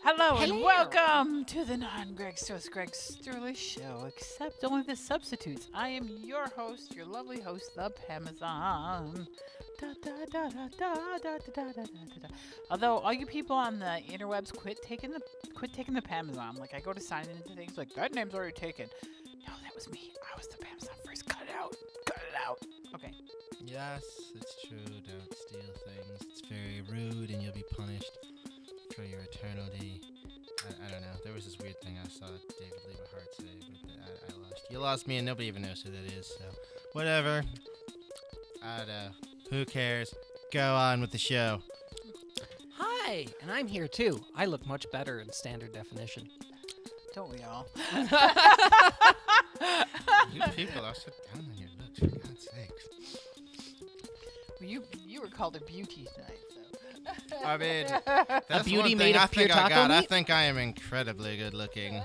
Hello and welcome to the non-Greg Sterlace show, except only the substitutes. I am your host, your lovely host, the Pamazon. Although all you people on the interwebs quit taking the Pamazon. Like I go to sign into things like that name's already taken. No, that was me. I was the Pamazon first. Cut it out. Cut it out. Okay. Yes, it's true. Don't steal things. It's very rude, and you'll be punished for your eternity. I don't know. There was this weird thing I saw David Lieberhart say, but I lost. You lost me, and nobody even knows who that is. So, whatever. I don't know. Who cares? Go on with the show. Hi, and I'm here too. I look much better in standard definition. Don't we all? You people are so down on your looks, for God's sakes. Well, you were called a beauty tonight, so. I mean, that's beauty one made thing of I pure think I taco got. I meat? think I am incredibly good looking.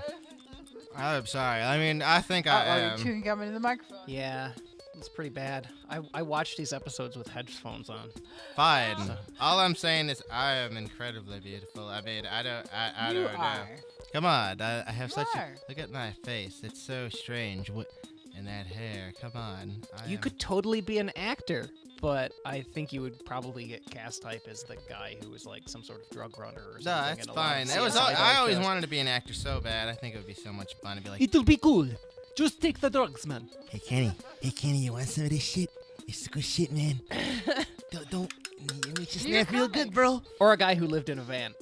I'm sorry. I mean, I think I You're am. chewing gum into the microphone. Yeah, it's pretty bad. I watch these episodes with headphones on. Fine. So- All I'm saying is I am incredibly beautiful. I mean, I don't You know. are. Come on, I have You such. are. Look at my face. It's so strange. And that hair. Come on. You could totally be an actor, but I think you would probably get cast type as the guy who was like some sort of drug runner or something. No, that's in a lot fine. of It was. CSI I always shows. wanted to be an actor so bad. I think it would be so much fun to be like, It'll be cool. Just take the drugs, man. Hey Kenny, you want some of this shit? It's good shit, man. don't. It makes you Do your snap real comics. good, bro. Or a guy who lived in a van.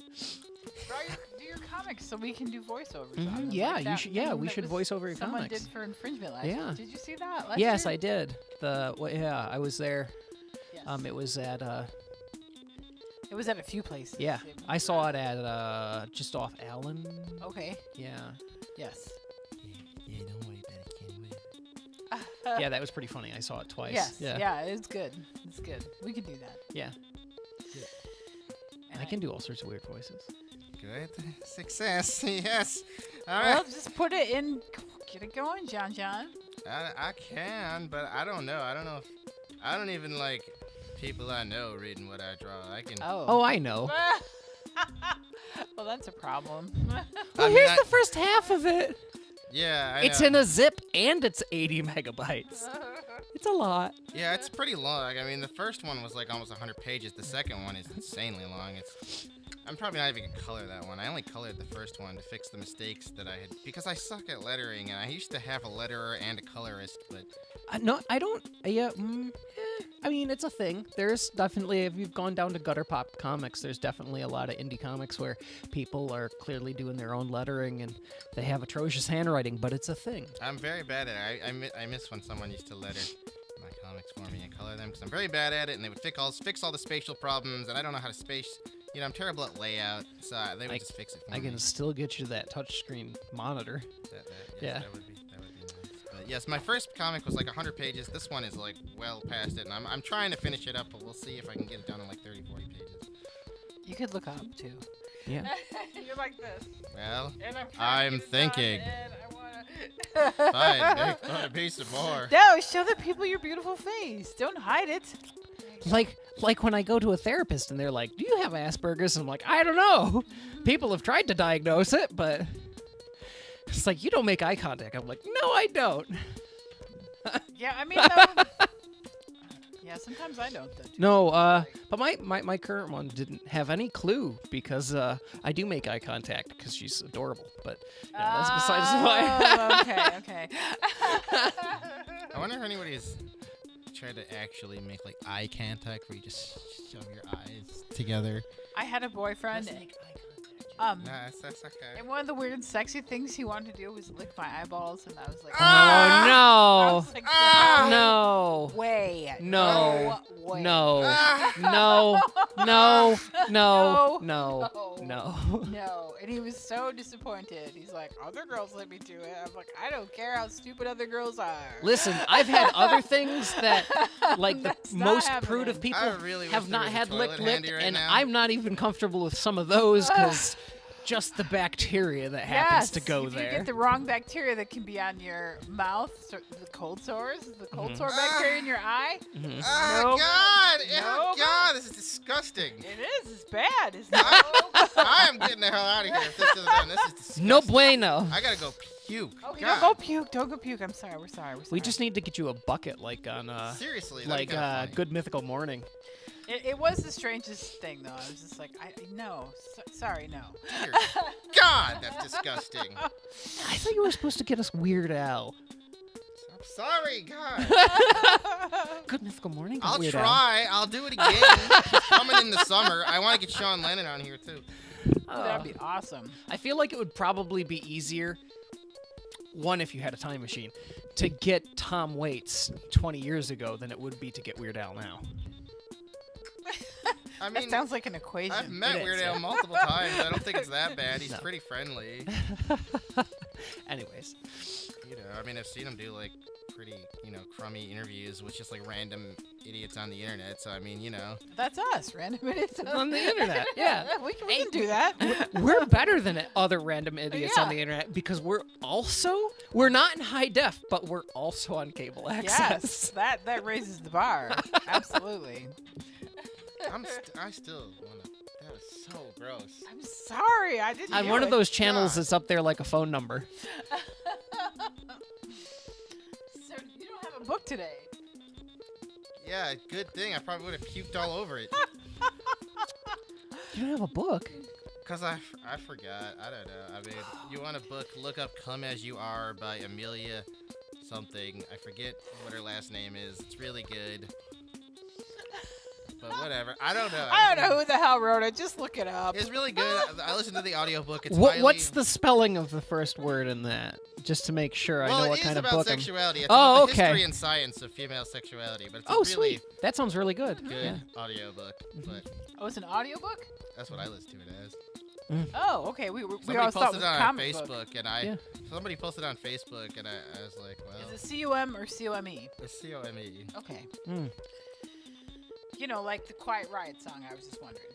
Do your comics so we can do voiceovers. on them, Yeah, like you that should. Yeah, thing we that should was voice over your someone comics. did for infringement last Yeah. year. Did you see that last Yes, year? I did. I was there. Yes. It was at It was at a few places. yeah. I saw it at just off Allen. Okay. Yeah. Yes. Yeah, don't worry about it, Kenny. Yeah, that was pretty funny. I saw it twice. Yes. Yeah. Yeah. It's good. It's good. We can do that. Yeah. And I can do all sorts of weird voices. good success. Yes. All Well, right. just put it in. Get it going, John. I can, but I don't know. I don't know if I don't even like people I know reading what I draw. I can. Oh, I know. Well, that's a problem. Well, I mean, here's I- the first half of it. Yeah, I It's know. in a zip and it's 80 megabytes. It's a lot. Yeah, it's pretty long. I mean, the first one was like almost 100 pages. The second one is insanely long. I'm probably not even gonna color that one. I only colored the first one to fix the mistakes that I had because I suck at lettering, and I used to have a letterer and a colorist, but No, I don't. Yeah. I mean, it's a thing. There's definitely, if you've gone down to Gutter Pop Comics, there's definitely a lot of indie comics where people are clearly doing their own lettering and they have atrocious handwriting, but it's a thing. I'm very bad at it. I miss when someone used to letter my comics for me and color them because I'm very bad at it, and they would fix all the spatial problems, and I don't know how to space. You know, I'm terrible at layout, so they would just fix it for I me. can still get you that touchscreen monitor. Yes, Yeah. that would be nice. But yes, my first comic was like 100 pages. This one is like well past it, and I'm trying to finish it up, but we'll see if I can get it down in like 30, 40 pages. You could look up too. Yeah. You're like this. Well, And I'm thinking. I fine, make be some more. No, show the people your beautiful face. Don't hide it. Like when I go to a therapist and they're like, "Do you have Asperger's?" And I'm like, "I don't know. People have tried to diagnose it, but it's like you don't make eye contact." I'm like, "No, I don't." Yeah, I mean, though, yeah, sometimes I don't. Though, too. No, but my current one didn't have any clue because I do make eye contact because she's adorable. But that's besides the point. Okay. I wonder if anybody's tried to actually make like eye contact where you just shove your eyes together. I had a boyfriend. Nah, that's okay. And one of the weird, sexy things he wanted to do was lick my eyeballs, and I was like, Oh I no! was like, no No! way, No! way. No! Ah! No! No! No! No. No! No! No, and he was so disappointed. He's like, other girls let me do it. I'm like, I don't care how stupid other girls are. Listen, I've had other things that, like the That's not most happening. prude of people I really wish have there not was a had toilet licked, handy right and now. I'm not even comfortable with some of those because just the bacteria that happens to go if there. you get the wrong bacteria that can be on your mouth, the cold sores, the cold Mhm. sore bacteria in your eye. Mhm. Oh Nope. God! Oh Nope. God! This is disgusting. It is. It's bad. It's I am getting the hell out of here if this isn't done. This is disgusting. No bueno. I gotta go puke. Okay, God. don't go puke. Don't go puke. I'm sorry. We're sorry. We just need to get you a bucket, like on Seriously, that'd be kinda funny. Good Mythical Morning. It was the strangest thing, though. I was just like, sorry, no. Dear God, that's disgusting. I thought you were supposed to get us Weird Al. I'm sorry, God. Good Mythical Morning. I'll Weird Al. try. I'll do it again. She's coming in the summer. I want to get Sean Lennon on here, too. That'd be awesome. I feel like it would probably be easier, one, if you had a time machine, to get Tom Waits 20 years ago than it would be to get Weird Al now. I That mean, sounds like an equation. I've met It Weird is, Al yeah. multiple times. I don't think it's that bad. He's No. pretty friendly. Anyways. You know, I mean, I've seen him do, like, pretty, crummy interviews with just, like, random idiots on the internet. So, I mean, That's us, random idiots On the internet, yeah. we can do that. We're better than other random idiots on Yeah. the internet because we're not in high def, but we're also on cable access. Yes, that raises the bar. Absolutely. I still want to. That is so gross. I'm sorry, I didn't. On do one it. of those channels God. that's up there like a phone number. So you don't have a book today. Yeah, good thing. I probably would have puked all over it. You don't have a book? Because I forgot. I don't know. I mean, you want a book, look up Come As You Are by Amelia something. I forget what her last name is. It's really good. But whatever. I don't know. I don't know who the hell wrote it. Just look it up. It's really good. I listened to the audiobook. It's What's the spelling of the first word in that? Just to make sure I know what kind of Well, it is book about I'm... sexuality. It's Oh, about the okay. history and science of female sexuality. But it's Oh, a really sweet. That sounds really good. good audiobook. But Oh, it's an audiobook? that's what I listen to it as. Oh, okay. We Somebody always thought it posted was a it on comic Facebook, book. and somebody posted it on Facebook, and I was like, well, Is it C-O-M or C-O-M-E? it's C-O-M-E. Okay. Mm. You know, like the Quiet Riot song. I was just wondering.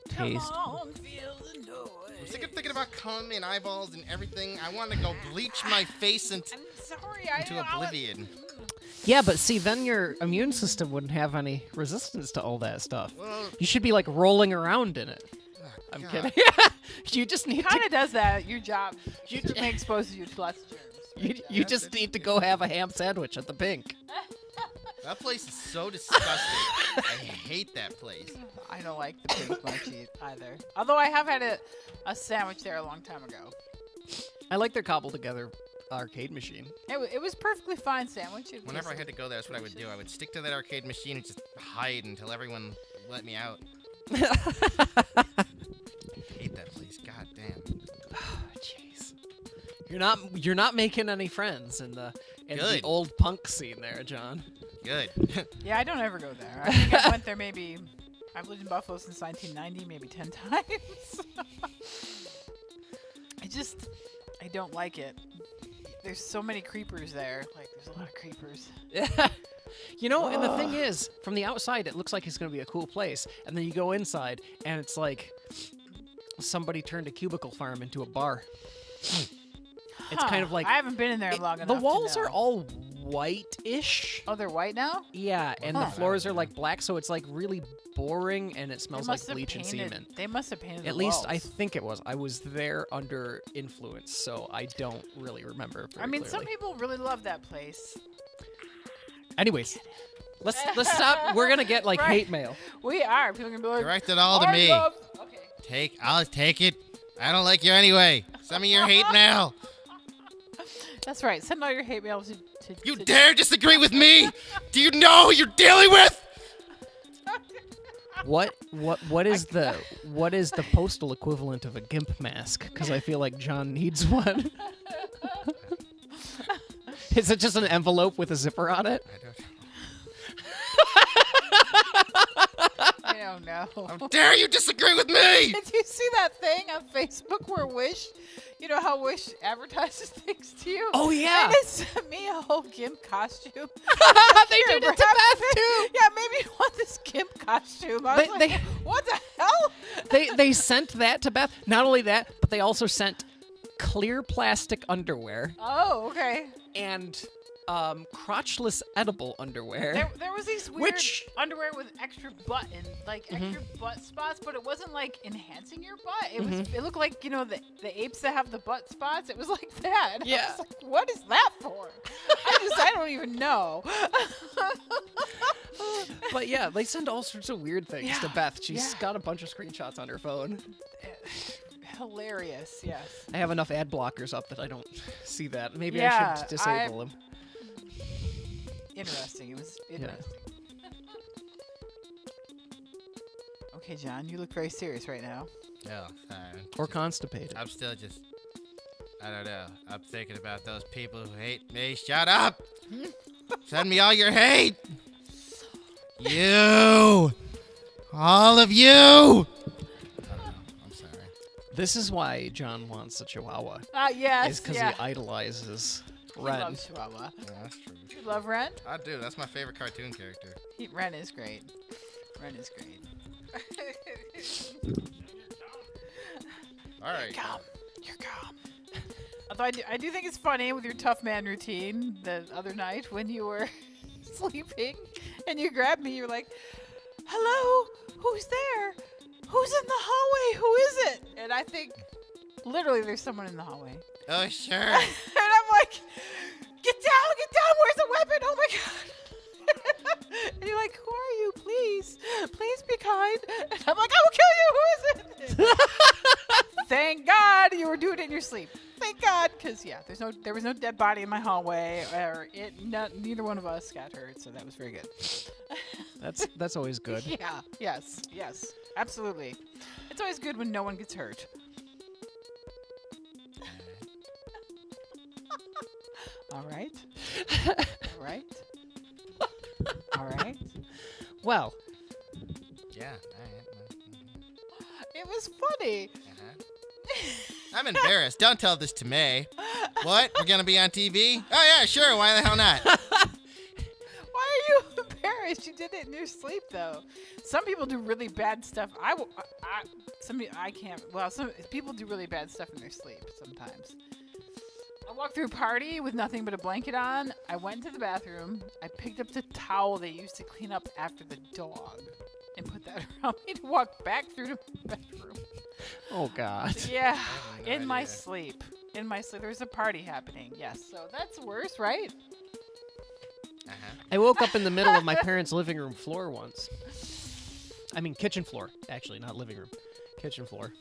Taste. Come on, feel the noise. I'm sick of thinking about cum and eyeballs and everything. I want to go bleach my face I'm sorry. I into don't know. oblivion. Yeah, but see, then your immune system wouldn't have any resistance to all that stuff. Well, You should be like rolling around in it. I'm God. kidding. You just need Kind to. of does that. Your job certainly exposes you to lots of germs. You just need to go have a ham sandwich at the Pink. That place is so disgusting. I hate that place. I don't like the pink much either. Although I have had a sandwich there a long time ago. I like their cobbled together arcade machine. It was perfectly fine sandwich. It Whenever I was- had to go there, that's what I would do. I would stick to that arcade machine and just hide until everyone let me out. Hate that place. God damn. Jeez. You're not making any friends in the Good. old punk scene there, John. Good. Yeah, I don't ever go there. I think I went there maybe. I've lived in Buffalo since 1990, maybe 10 times. I don't like it. There's so many creepers there. Like, there's a lot of creepers. You know, and the thing is, from the outside, it looks like it's going to be a cool place. And then you go inside, and it's like somebody turned a cubicle farm into a bar. It's kind of like... I haven't been in there long enough. The walls to know. are all white-ish. Oh, they're white now? Yeah, and Huh. the floors are like black, so it's like really boring, and it They smells like must have bleach and painted- semen. They must have painted At the least I walls. think it was. I was there under influence, so I don't really remember very I mean, some clearly. people really love that place. Anyways, let's stop. We're gonna get like Right. hate mail. We are. People are gonna be like, Direct it all to "I me. love-" Okay. I'll take it. I don't like you anyway. Send me your hate mail. That's right. Send all your hate mail to You to- dare disagree with me? Do you know who you're dealing with? What is the postal equivalent of a gimp mask? Because I feel like John needs one. Is it just an envelope with a zipper on it? I don't know. I don't know. How dare you disagree with me? Did you see that thing on Facebook where Wish, you know how Wish advertises things to you? Oh yeah, And it sent me a whole gimp costume. they Here, did it to perhaps- Beth too. Yeah, maybe you want this gimp costume. I was They- like, what the hell? They sent that to Beth. Not only that, but they also sent clear plastic underwear Oh, okay. and crotchless edible underwear. There was these weird Which- underwear with extra button, like extra butt spots, but it wasn't like enhancing your butt. It was. It looked like the apes that have the butt spots. It was like that. And I Yeah. was like, what is that for? I don't even know. But yeah, they send all sorts of weird things to Yeah, Beth. She's yeah. got a bunch of screenshots on her phone. Hilarious. Yes. I have enough ad blockers up that I don't see that. Maybe I Yeah, should disable them. Interesting. It was interesting. Okay, John, you look very serious right now. Oh, sorry. Or constipated. I'm still just. I don't know. I'm thinking about those people who hate me. Shut up! Send me all your hate! You! All of you! I don't know. I'm sorry. This is why John wants a chihuahua. Yes. Is because yeah. he idolizes He Ren. loves Chihuahua. Yeah, that's true. You love Ren? I do. That's my favorite cartoon character. Ren is great. Ren is great. All right. Calm. You're calm. Although I do think it's funny with your tough man routine the other night when you were sleeping and you grabbed me. You're like, "Hello, who's there? Who's in the hallway? Who is it?" And I think literally there's someone in the hallway. Oh, sure. And I'm like, get down, where's the weapon? Oh my god. And you're like, who are you? Please be kind. And I'm like, I will kill you, who is it? Thank God you were doing it in your sleep. Thank God, because there was no dead body in my hallway, or neither one of us got hurt, so that was very good. That's always good. Yeah, yes, absolutely. It's always good when no one gets hurt. All right. All right. All right. Well, Yeah. All right. It was funny. I'm embarrassed. Don't tell this to May. What? We're gonna be on TV? Oh yeah, sure. Why the hell not? Why are you embarrassed? You did it in your sleep, though. Some people do really bad stuff. Some people do really bad stuff in their sleep sometimes. I walked through a party with nothing but a blanket on. I went to the bathroom. I picked up the towel they used to clean up after the dog and put that around me to walk back through the bedroom. oh god. Yeah, have no in my idea. sleep. In my sleep. There's a party happening. Yes, so that's worse, right? I woke up in the middle of my parents' living room floor once. I mean, kitchen floor. Actually, not living room. Kitchen floor.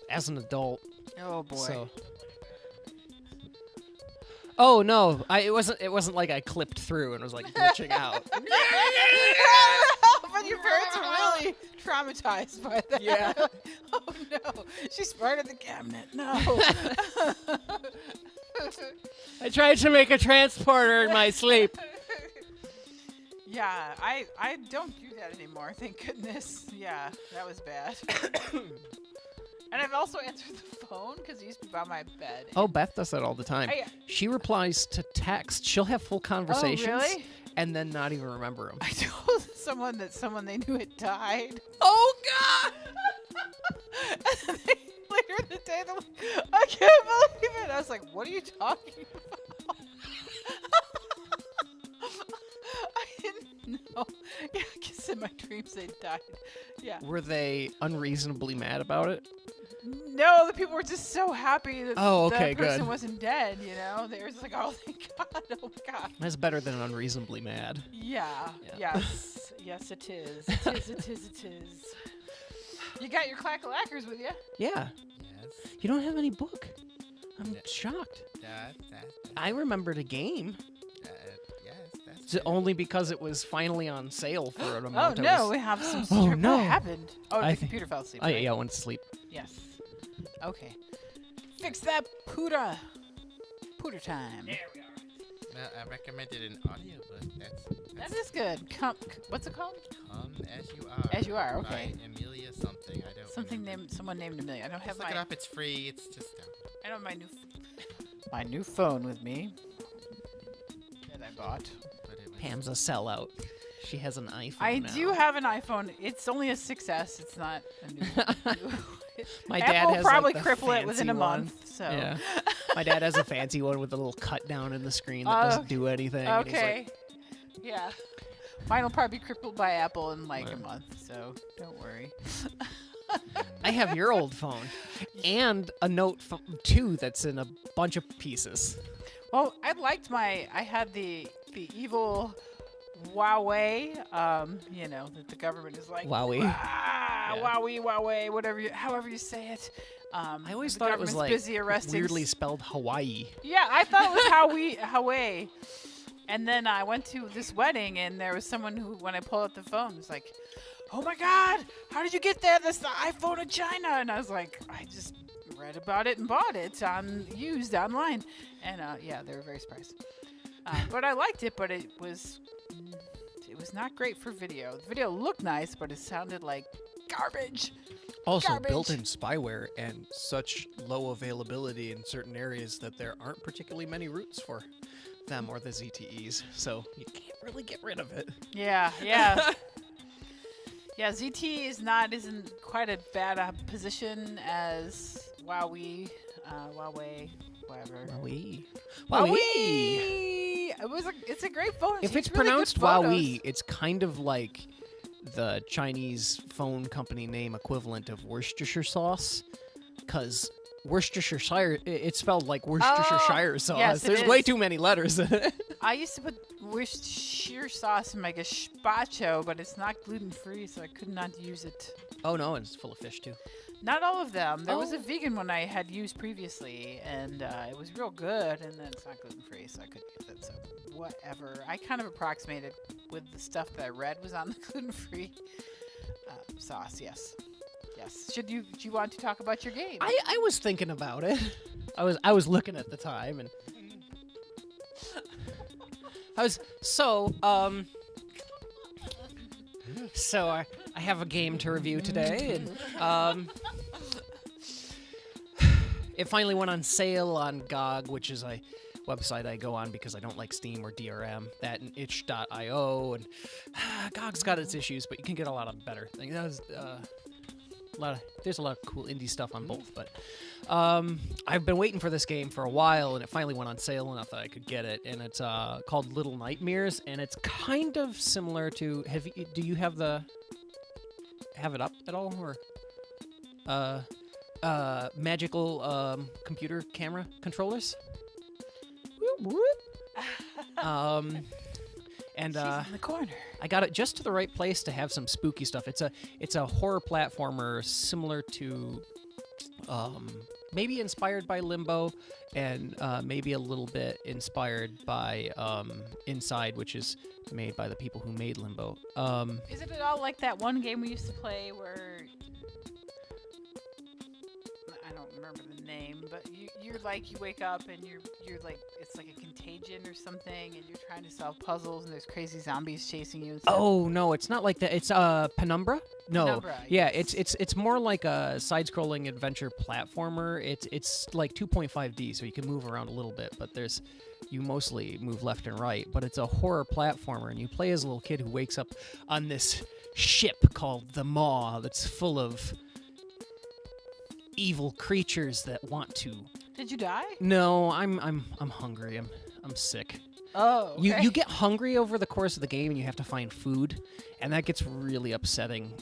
As an adult. Oh boy. So. Oh no! It wasn't like I clipped through and was like glitching out. But your parents are really traumatized by that. Yeah. Oh no, she's part of the cabinet. No. I tried to make a transporter in my sleep. Yeah, I don't do that anymore. Thank goodness. Yeah, that was bad. And I've also answered the phone because it used to be by my bed. Oh, Beth does that all the time. She replies to text. She'll have full conversations. Oh, really? And then not even remember them. I told someone that someone they knew had died. Oh god! And then later in the day, they're like, I can't believe it. I was like, what are you talking about? I didn't know. Yeah, I guess in my dreams they died. Yeah. Were they unreasonably mad about it? No, the people were just so happy that okay, that person good. wasn't dead, you know? They were just like, oh, thank God. Oh, my God. That's better than unreasonably mad. Yeah. Yeah. Yes. Yes, it is. It is, it is, it is. You got your clack-a-lackers with you? Yeah. Yes. You don't have any book. I'm Yeah. shocked. That. I remembered a game. Yes. That's. Only because it was finally on sale for an Oh, amount. no. We have some... Oh, What no. happened? Oh, I the think- computer fell asleep. Oh, right? yeah, I went to sleep. Yes. Okay. Fix that pooter. Pooter time. Well, I recommended an audiobook. That is good. What's it called? Come As You Are. As You Are, okay. By Amelia something. I don't. Something remember. named... Someone named Amelia. I don't have Just look my... it up. It's free. It's just. I don't have my new phone with me that I bought. But it was. Pam's a sellout. She has an iPhone I now. do have an iPhone. It's only a 6S. It's not a new. My Apple dad will has probably like, the cripple it within a fancy one. month. So Yeah. My dad has a fancy one with a little cut down in the screen that doesn't do anything. and he's like, okay, yeah. Mine will probably be crippled by Apple in like a Yeah. month. So don't worry. I have your old phone and a Note 2 that's in a bunch of pieces. Well, I had the evil Huawei, that the government is like, Wowie. "Ah, Yeah. Huawei, however you say it. I always the thought it was government's like busy arresting weirdly spelled Hawaii. Yeah, I thought it was Huawei. And then I went to this wedding, and there was someone who, when I pulled out the phone, was like, "Oh my God, how did you get that? That's the iPhone of China." And I was like, "I just read about it and bought it used online." And yeah, they were very surprised. But I liked it, but it was not great for video. The video looked nice, but it sounded like garbage. Also, Garbage. built-in spyware and such low availability in certain areas that there aren't particularly many routes for them or the ZTEs, so you can't really get rid of it. Yeah. Yeah, ZT isn't quite a bad position as Huawei, whatever. Huawei. Huawei. It's a great phone. If it's really good pronounced photos. Huawei, it's kind of like the Chinese phone company name equivalent of Worcestershire sauce, because Worcestershire, it's spelled like Worcestershire sauce. yes, it There's way is. too many letters in it. I used to put Worcestershire sauce in my gazpacho, but it's not gluten-free, so I could not use it. Oh no, and it's full of fish too. Not all of them. There was a Oh. vegan one I had used previously, and it was real good, and then it's not gluten-free, so I couldn't use it, so whatever. I kind of approximated with the stuff that I read was on the gluten-free sauce, yes. Yes. Do you want to talk about your game? I was thinking about it. I was looking at the time and I have a game to review today, and it finally went on sale on GOG, which is a website I go on because I don't like Steam or DRM. That and itch.io, and GOG's got its issues, but you can get a lot of better things. There's a lot of cool indie stuff on both, but I've been waiting for this game for a while, and it finally went on sale enough that I could get it. And it's called Little Nightmares, and it's kind of similar to. Do you have it up at all, or magical computer camera controllers? And She's in the corner. I got it just to the right place to have some spooky stuff. It's a horror platformer similar to maybe inspired by Limbo, and maybe a little bit inspired by Inside, which is made by the people who made Limbo. Is it at all like that one game we used to play where I don't remember the name, but you're like you wake up and you're like it's like a contagion or something, and you're trying to solve puzzles, and there's crazy zombies chasing you. And stuff. Oh no, it's not like that. It's Penumbra. No, Penumbra, yeah, yes. it's more like a side-scrolling adventure platformer. It's like 2.5D, so you can move around a little bit, but you mostly move left and right. But it's a horror platformer, and you play as a little kid who wakes up on this ship called the Maw that's full of evil creatures that want to. Did you die? No, I'm hungry. I'm sick. Oh, okay. You get hungry over the course of the game, and you have to find food, and that gets really upsetting.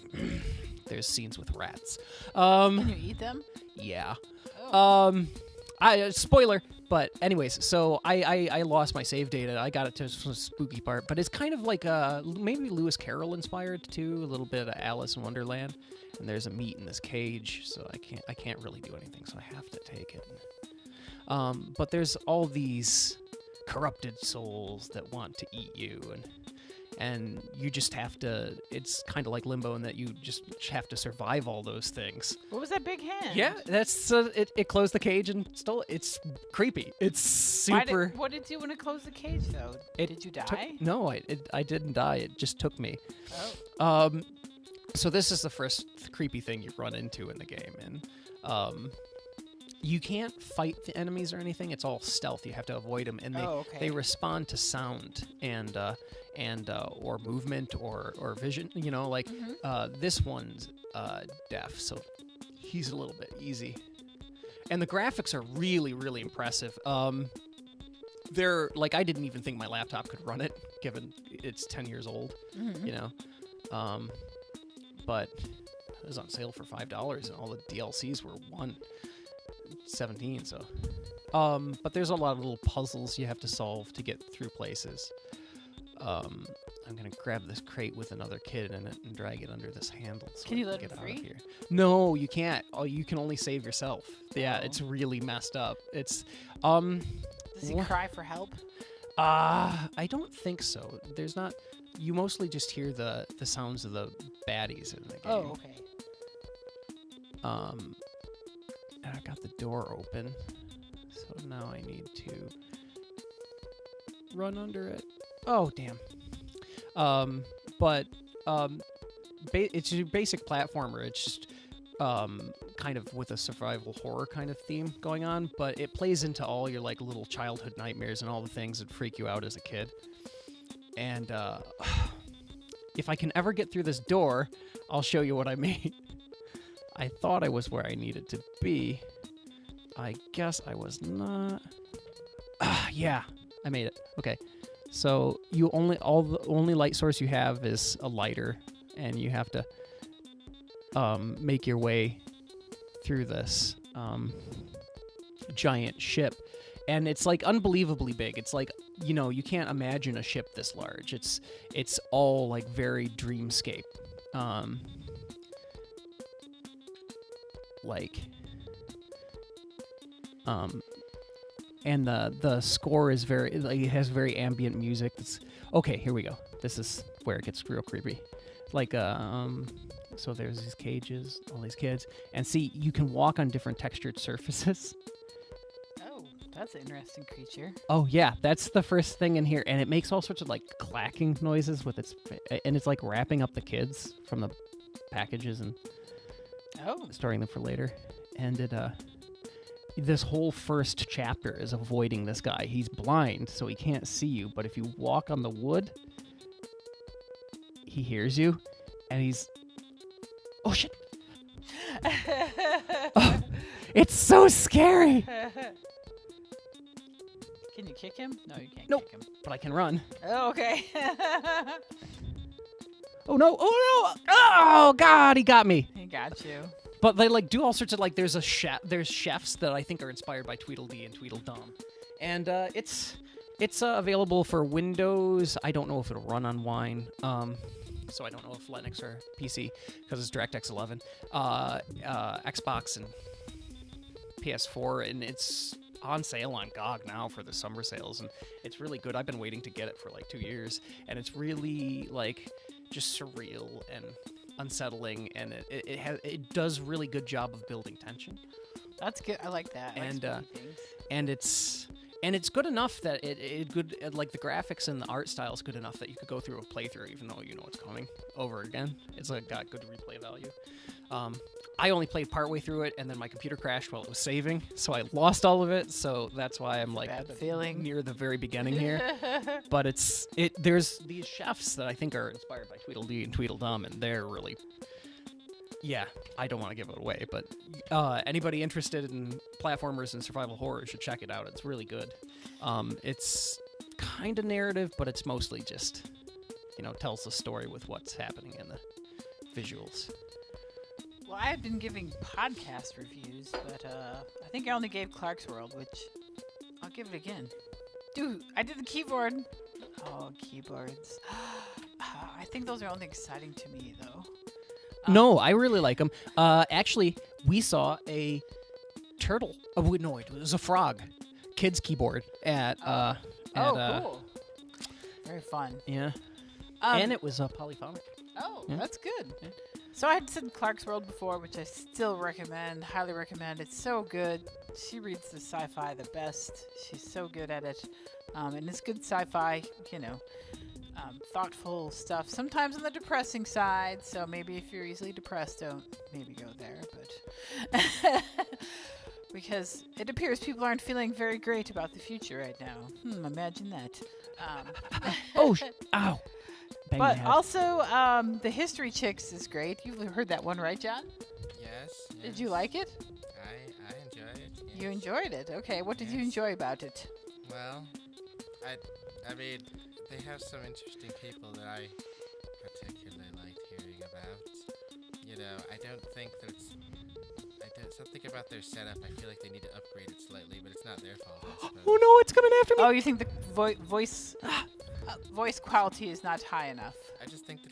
There's scenes with rats. Can you eat them? Yeah. Oh. Spoiler. But anyways, so I lost my save data. I got it to the spooky part, but it's kind of like maybe Lewis Carroll inspired too, a little bit of Alice in Wonderland. And there's a meat in this cage, so I can't really do anything, so I have to take it. But there's all these corrupted souls that want to eat you, and you just have to. It's kind of like Limbo in that you just have to survive all those things. What was that big hand? Yeah, that's it closed the cage and stole it. It's creepy. It's super. What did it do when it closed the cage, though? Did you die? No, I didn't die. It just took me. Oh. So this is the first creepy thing you run into in the game, and you can't fight the enemies or anything. It's all stealth. You have to avoid them, and they respond to sound and or movement or vision. You know, like this one's deaf, so he's a little bit easy. And the graphics are really, really impressive. They're like, I didn't even think my laptop could run it, given it's 10 years old, Mhm. you know. But it was on sale for $5, and all the DLCs were $1.17. So, but there's a lot of little puzzles you have to solve to get through places. I'm gonna grab this crate with another kid in it and drag it under this handle. So Can you I let get him out free? of here. No, you can't. Oh, you can only save yourself. Yeah, Oh. it's really messed up. It's Does he Wha- cry for help? I don't think so. There's not. You mostly just hear the sounds of the baddies in the game. Oh, okay. And I got the door open, so now I need to run under it. Oh, damn. It's a basic platformer. It's just kind of with a survival horror kind of theme going on, but it plays into all your like little childhood nightmares and all the things that freak you out as a kid. And if I can ever get through this door, I'll show you what I mean. I thought I was where I needed to be. I guess I was not. Yeah, I made it. Okay. So the only light source you have is a lighter, and you have to make your way through this giant ship. And it's like unbelievably big. It's like, you can't imagine a ship this large. It's all like very dreamscape. And the score is very, like, it has very ambient music. Okay, here we go. This is where it gets real creepy. Like, so there's these cages, all these kids, and see, you can walk on different textured surfaces. Oh, that's an interesting creature. Oh yeah, that's the first thing in here, and it makes all sorts of like clacking noises with and it's like wrapping up the kids from the packages and Oh, storing them for later. And this whole first chapter is avoiding this guy. He's blind, so he can't see you, but if you walk on the wood, he hears you, and he's... Oh, shit! Oh, it's so scary! Can you kick him? No, you can't Nope. kick him. But I can run. Oh, okay. Oh, no! Oh, no! Oh, God, he got me! He got you. But they like do all sorts of like there's chefs that I think are inspired by Tweedledee and Tweedledum, and it's available for Windows. I don't know if it'll run on Wine, so I don't know if Linux or PC because it's DirectX 11, Xbox and PS4, and it's on sale on GOG now for the summer sales, and it's really good. I've been waiting to get it for like 2 years, and it's really like just surreal and unsettling, and it does really good job of building tension. That's good. I like that. I like And, spooky things. and it's good enough that it good like the graphics and the art style is good enough that you could go through a playthrough even though you know it's coming over again. It's like got good replay value. I only played partway through it, and then my computer crashed while it was saving, so I lost all of it. So that's why I'm like bad feeling. near the very beginning here. But there's these chefs that I think are inspired by Tweedledee and Tweedledum, and they're really, yeah, I don't want to give it away, but anybody interested in platformers and survival horror should check it out. It's really good. It's kind of narrative, but it's mostly just, tells the story with what's happening in the visuals. Well, I have been giving podcast reviews, but I think I only gave Clark's World, which I'll give it again. Dude, I did the keyboard. Oh, keyboards. I think those are only exciting to me, though. No, I really like them. Actually, we saw a turtle. Oh, no, it was a frog. Kids keyboard at cool. Very fun. Yeah. And it was polyphonic. Oh, Yeah. that's good. Yeah. So I had said Clark's World before, which I still recommend, highly recommend. It's so good. She reads the sci-fi the best. She's so good at it. And it's good sci-fi, thoughtful stuff. Sometimes on the depressing side, so maybe if you're easily depressed, don't maybe go there. But because it appears people aren't feeling very great about the future right now. Imagine that. Ow. Bang my But head. also, the History Chicks is great. You've heard that one, right, John? Yeah, Yes. Did you like it? I enjoy it. Yes. You enjoyed it. Okay. What did you Yes. enjoy about it? Well, I mean, they have some interesting people that I particularly liked hearing about. You know, I don't think that something about their setup. I feel like they need to upgrade it slightly, but it's not their fault, I suppose. Oh no, it's coming after me! Oh, you think the voice quality is not high enough? I just think that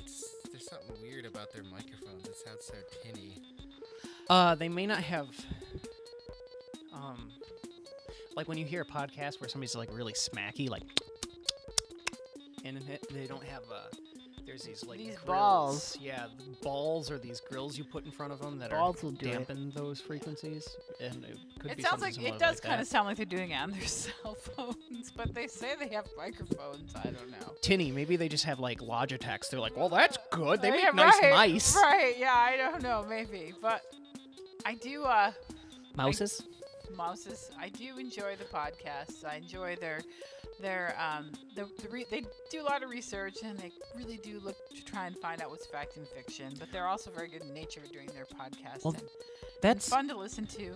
there's something weird about their microphones. It sounds so tinny. They may not have, like when you hear a podcast where somebody's like really smacky, like, and they don't have, there's these like These grills. balls. Yeah, balls or these grills you put in front of them that Balls are will do it. dampen those frequencies, and it could It be sounds something like similar it does like kind of that. sound like they're doing it on their cell phones, but they say they have microphones. I don't know. Tinny. Maybe they just have like Logitechs. They're like, well, that's good. They make Yeah, nice right, mice. Right? Yeah, I don't know. Maybe, but I do. Mouses. Mouses. I do enjoy the podcasts. I enjoy their they do a lot of research and they really do look to try and find out what's fact and fiction. But they're also very good in nature during their podcasts. Well, and That's fun to listen to.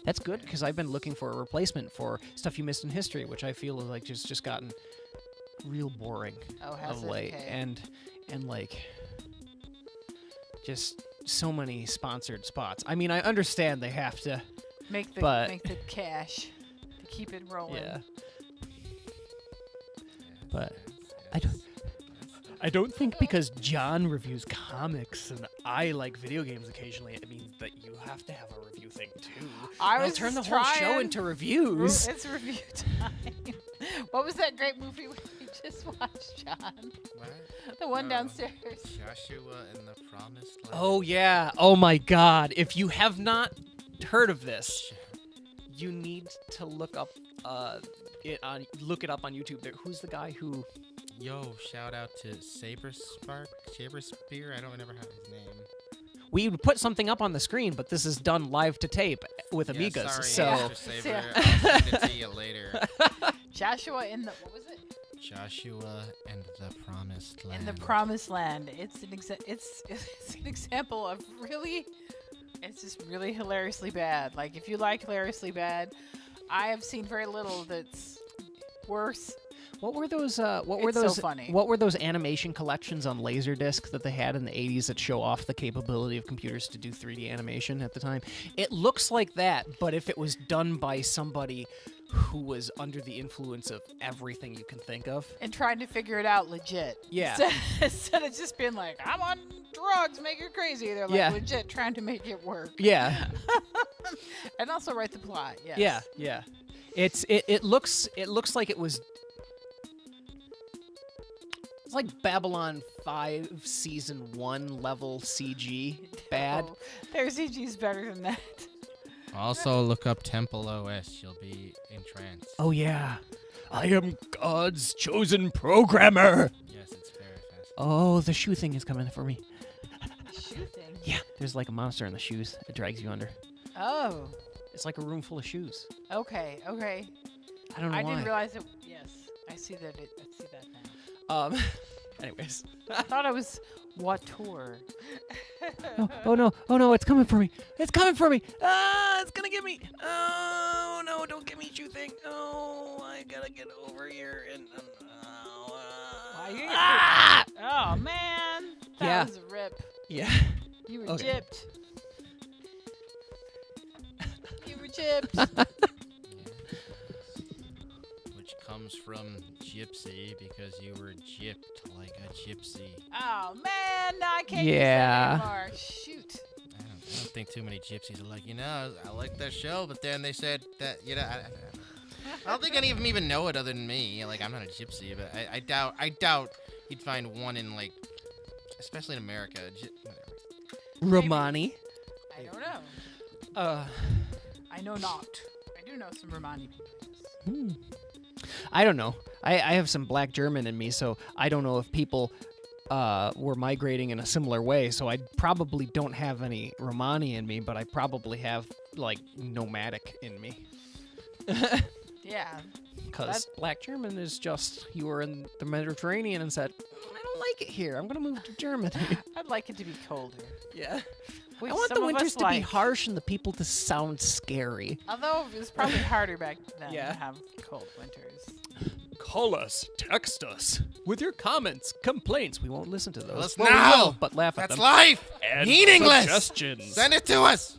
That's good because I've been looking for a replacement for Stuff You Missed in History, which I feel like just gotten real boring Oh, has of it? late, Okay. and like just so many sponsored spots. I mean, I understand they have to. Make the but- cash to keep it rolling. Yeah. Yes, But yes, I don't- yes, yes. I don't think because John reviews comics and I like video games occasionally, it means that you have to have a review thing too. I I'll was turn the just whole show trying. into reviews. It's review time. What was that great movie we just watched, John? What? The one Oh, downstairs. Joshua and the Promised Land. Oh yeah. Oh my God. If you have not heard of this, you need to look up it up on YouTube. Who's the guy who? Yo, shout out to Saberspear. I don't remember how his name. We would put something up on the screen, but this is done live to tape with Yeah, Amigas. sorry, So Mr. Saber. Yeah. I'll send it to you later. Joshua in the what was it? Joshua and the Promised Land. In the Promised Land. It's an it's an example of really. It's just really hilariously bad. Like if you like hilariously bad, I have seen very little that's worse. what were those? It's so funny. What were those animation collections on Laserdisc that they had in the '80s that show off the capability of computers to do 3D animation at the time? It looks like that, but if it was done by somebody who was under the influence of everything you can think of. And trying to figure it out legit. Yeah. Instead of just being like, I'm on drugs, make it crazy. They're like Yeah. legit trying to make it work. Yeah. And also write the plot. Yes. Yeah, yeah. It looks like it was. It's like Babylon 5 season 1 level CG bad. Oh, their CG's better than that. Also, look up Temple OS. You'll be entranced. Oh yeah, I am God's chosen programmer. Yes, it's very fast. Oh, the shoe thing is coming for me. Shoe thing. Yeah, there's like a monster in the shoes. It drags you under. Oh. It's like a room full of shoes. Okay. Okay. I don't know I why. didn't realize it. Yes, I see that. I see that now. Anyways. I thought it was Wator. Oh no, it's coming for me. It's coming for me. Ah, it's gonna get me. Oh no, don't get me, shoe thing. Oh, I gotta get over here and. Wow, you get Ah! Oh man, that Yeah. was a rip. Yeah. You were Okay. gypped. You were gypped. Yes. Which comes from gypsy because you were gypped like a gypsy. Oh man, no, I can't Yeah. use that anymore. Shoot. I don't think too many gypsies are like, I like that show, but then they said that, I don't think any of them even know it other than me. Like, I'm not a gypsy, but I doubt you'd find one in, like, especially in America. Whatever. Romani. I don't know. I know not. I do know some Romani people. I don't know. I have some black German in me, so I don't know if people were migrating in a similar way. So I probably don't have any Romani in me, but I probably have, like, nomadic in me. Yeah. Because black German is just, you were in the Mediterranean and said, I don't like it here. I'm going to move to Germany. I'd like it to be colder. Yeah. Wait, I want some the of winters us to be like- harsh and the people to sound scary. Although it was probably harder back then Yeah. to have cold winters. Call us, text us with your comments, complaints. We won't listen to those. Us Well, we now. will, but laugh at That's them. life. And Meaningless. suggestions. Send it to us.